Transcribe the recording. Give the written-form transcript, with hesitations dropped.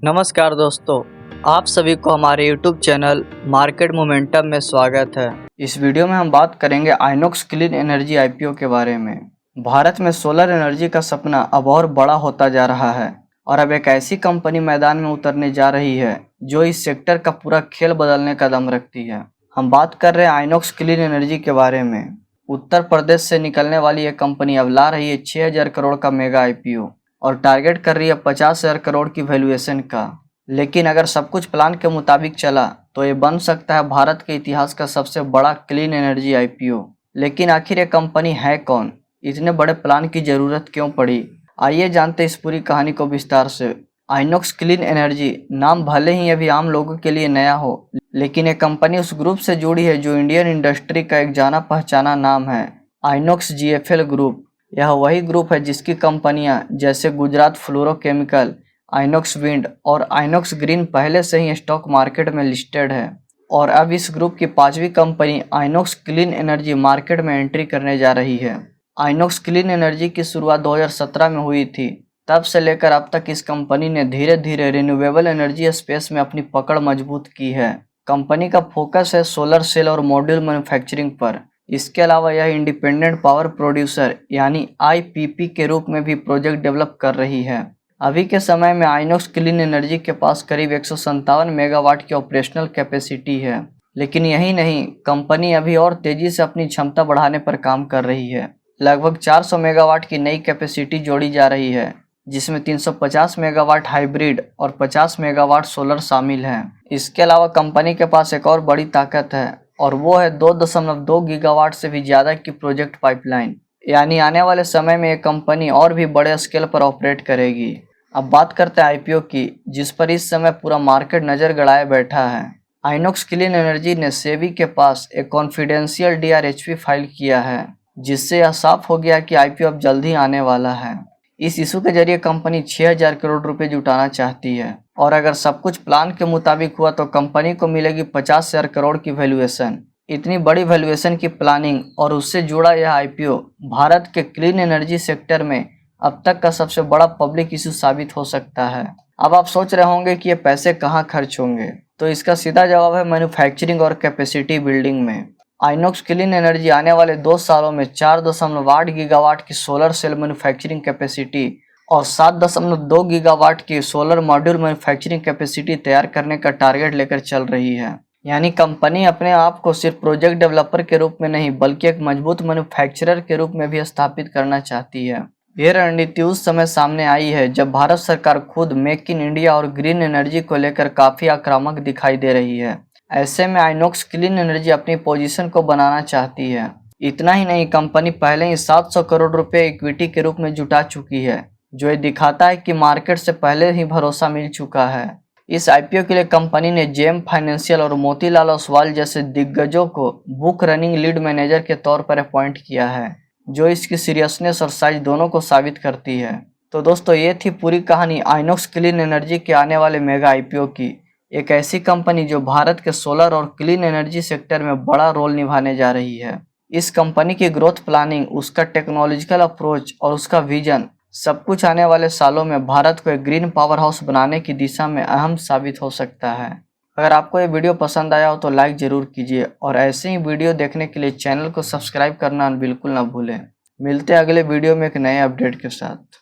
नमस्कार दोस्तों, आप सभी को हमारे YouTube चैनल मार्केट मोमेंटम में स्वागत है। इस वीडियो में हम बात करेंगे आइनॉक्स क्लीन एनर्जी आईपीओ के बारे में। भारत में सोलर एनर्जी का सपना अब और बड़ा होता जा रहा है और अब एक ऐसी कंपनी मैदान में उतरने जा रही है जो इस सेक्टर का पूरा खेल बदलने का दम रखती है। हम बात कर रहे हैं आइनॉक्स क्लीन एनर्जी के बारे में। उत्तर प्रदेश से निकलने वाली ये कंपनी अब ला रही है 6,000 करोड़ का मेगा आईपीओ और टारगेट कर रही है 50,000 करोड़ की वैल्यूएशन का। लेकिन अगर सब कुछ प्लान के मुताबिक चला तो ये बन सकता है भारत के इतिहास का सबसे बड़ा क्लीन एनर्जी आईपीओ। लेकिन आखिर ये कंपनी है कौन? इतने बड़े प्लान की जरूरत क्यों पड़ी? आइए जानते हैं इस पूरी कहानी को विस्तार से। आइनॉक्स क्लीन एनर्जी नाम भले ही अभी आम लोगों के लिए नया हो, लेकिन ये कंपनी उस ग्रुप से जुड़ी है जो इंडियन इंडस्ट्री का एक जाना पहचाना नाम है, आइनॉक्स जीएफएल ग्रुप। यह वही ग्रुप है जिसकी कंपनियां जैसे गुजरात फ्लोरोकेमिकल, आइनॉक्स विंड और आइनॉक्स ग्रीन पहले से ही स्टॉक मार्केट में लिस्टेड है और अब इस ग्रुप की पांचवी company INOX clean energy market में एंट्री करने जा रही है। आइनॉक्स क्लीन एनर्जी की शुरुआत 2017 में हुई थी। तब से लेकर अब तक इस कंपनी ने धीरे धीरे रिन्यूएबल एनर्जी स्पेस में अपनी पकड़ मजबूत की है। कंपनी का फोकस है सोलर सेल और मॉड्यूल मैन्युफैक्चरिंग पर। इसके अलावा यह इंडिपेंडेंट पावर प्रोड्यूसर यानी आईपीपी के रूप में भी प्रोजेक्ट डेवलप कर रही है। अभी के समय में आइनॉक्स क्लीन एनर्जी के पास करीब 157 मेगावाट की ऑपरेशनल कैपेसिटी है। लेकिन यही नहीं, कंपनी अभी और तेजी से अपनी क्षमता बढ़ाने पर काम कर रही है। लगभग 400 मेगावाट की नई कैपेसिटी जोड़ी जा रही है, जिसमें 350 मेगावाट हाइब्रिड और 50 मेगावाट सोलर शामिल हैं। इसके अलावा कंपनी के पास एक और बड़ी ताकत है और वो है 2.2 गीगावाट से भी ज़्यादा की प्रोजेक्ट पाइपलाइन। यानी आने वाले समय में ये कंपनी और भी बड़े स्केल पर ऑपरेट करेगी। अब बात करते हैं आईपीओ की, जिस पर इस समय पूरा मार्केट नज़र गड़ाए बैठा है। आइनॉक्स क्लीन एनर्जी ने सेबी के पास एक कॉन्फिडेंशियल डीआरएचपी फाइल किया है, जिससे यह साफ हो गया कि आईपीओ अब जल्द ही आने वाला है। इस इशू के जरिए कंपनी 6,000 करोड़ रुपए जुटाना चाहती है और अगर सब कुछ प्लान के मुताबिक हुआ तो कंपनी को मिलेगी 50,000 करोड़ की वैल्यूएशन। इतनी बड़ी वैल्यूएशन की प्लानिंग और उससे जुड़ा यह आईपीओ भारत के क्लीन एनर्जी सेक्टर में अब तक का सबसे बड़ा पब्लिक इशू साबित हो सकता है। अब आप सोच रहे होंगे कि ये पैसे कहाँ खर्च होंगे, तो इसका सीधा जवाब है मैन्युफैक्चरिंग और कैपेसिटी बिल्डिंग में। आइनॉक्स क्लीन एनर्जी आने वाले 2 सालों में 4.8 गीगावाट की सोलर सेल मैन्युफैक्चरिंग कैपेसिटी और 7.2 गीगावाट की सोलर मॉड्यूल मैन्युफैक्चरिंग कैपेसिटी तैयार करने का टारगेट लेकर चल रही है। यानी कंपनी अपने आप को सिर्फ प्रोजेक्ट डेवलपर के रूप में नहीं बल्कि एक मजबूत मैन्युफैक्चरर के रूप में भी स्थापित करना चाहती है। यह रणनीति उस समय सामने आई है जब भारत सरकार खुद मेक इन इंडिया और ग्रीन एनर्जी को लेकर काफी आक्रामक दिखाई दे रही है। ऐसे में आइनॉक्स क्लीन एनर्जी अपनी पोजीशन को बनाना चाहती है। इतना ही नहीं, कंपनी पहले ही 700 करोड़ रुपए इक्विटी के रूप में जुटा चुकी है, जो ये दिखाता है कि मार्केट से पहले ही भरोसा मिल चुका है। इस आईपीओ के लिए कंपनी ने जेम फाइनेंशियल और मोतीलाल ओसवाल जैसे दिग्गजों को बुक रनिंग लीड मैनेजर के तौर पर अपॉइंट किया है, जो इसकी सीरियसनेस और साइज दोनों को साबित करती है। तो दोस्तों, ये थी पूरी कहानी आइनॉक्स क्लीन एनर्जी के आने वाले मेगा आईपीओ की। एक ऐसी कंपनी जो भारत के सोलर और क्लीन एनर्जी सेक्टर में बड़ा रोल निभाने जा रही है। इस कंपनी की ग्रोथ प्लानिंग, उसका टेक्नोलॉजिकल अप्रोच और उसका विजन सब कुछ आने वाले सालों में भारत को एक ग्रीन पावर हाउस बनाने की दिशा में अहम साबित हो सकता है। अगर आपको ये वीडियो पसंद आया हो तो लाइक ज़रूर कीजिए और ऐसे ही वीडियो देखने के लिए चैनल को सब्सक्राइब करना बिल्कुल ना भूलें। मिलते हैं अगले वीडियो में एक नए अपडेट के साथ।